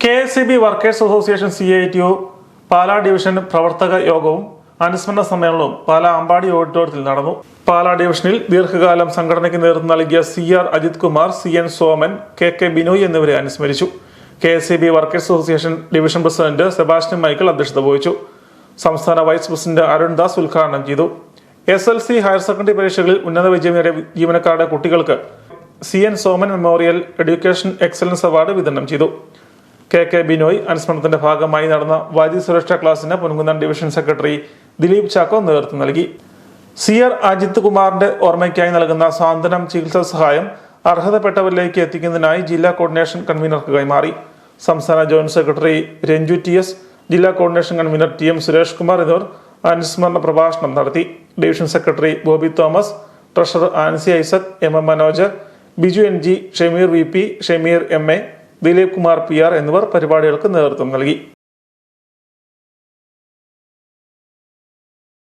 KSEB workers association CITU Pala division പ്രവർത്തക യോഗവും അനുസ്മരണ സമ്മേളനവും പാലാ അമ്പാടി ഓഡിറ്റോറിയത്തിൽ നടന്നു. പാലാ ഡിവിഷനിൽ ദീർഘകാലം സംഘടനയ്ക്ക് നേതൃത്വം നൽകിയ CR Ajith Kumar, CN Soman, KK Binoy എന്നിവരെ അനുസ്മരിച്ചു. KSEB workers association division president Sebastian Michael അധ്യക്ഷത വഹിച്ചു. സംസ്ഥാന വൈസ് പ്രസിഡന്റ് അരുൺ ദാസ് ഉദ്ഘാടനം ചെയ്തു. SLC ഹയർ സെക്കൻഡറി പരീക്ഷകളിൽ ഉന്നത വിജയം നേടിയ ജീവനക്കാരുടെ കുട്ടികൾക്ക് CN Soman memorial education excellence award വിതരണം ചെയ്തു. KK ബിനോയ് അനുസ്മരണത്തിന്റെ ഭാഗമായി നടന്ന വൈദ്യുതി സുരക്ഷാ ക്ലാസിന് പൊൻകുന്നം ഡിവിഷൻ സെക്രട്ടറി ദിലീപ് ചാക്കോ നേതൃത്വം നൽകി. CR അജിത് കുമാറിന്റെ ഓർമ്മയ്ക്കായി നൽകുന്ന സാന്ത്വനം ചികിത്സാ സഹായം അർഹതപ്പെട്ടവരിലേക്ക് എത്തിക്കുന്നതിനായി ജില്ലാ കോർഡിനേഷൻ കൺവീനർക്ക് കൈമാറി. സംസ്ഥാന ജോയിന്റ് സെക്രട്ടറി രഞ്ജു TS, ജില്ലാ coordination convener TM Suresh Kumar എന്നിവർ അനുസ്മരണ പ്രഭാഷണം നടത്തി. Division secretary Bobby Thomas, treasurer Ancy Isaac, MM Manoj, Biju NG, Shameer VP, Shameer MA, Dileep Kumar PR എന്നിവർ പരിപാടികൾക്ക് നേതൃത്വം നൽകി.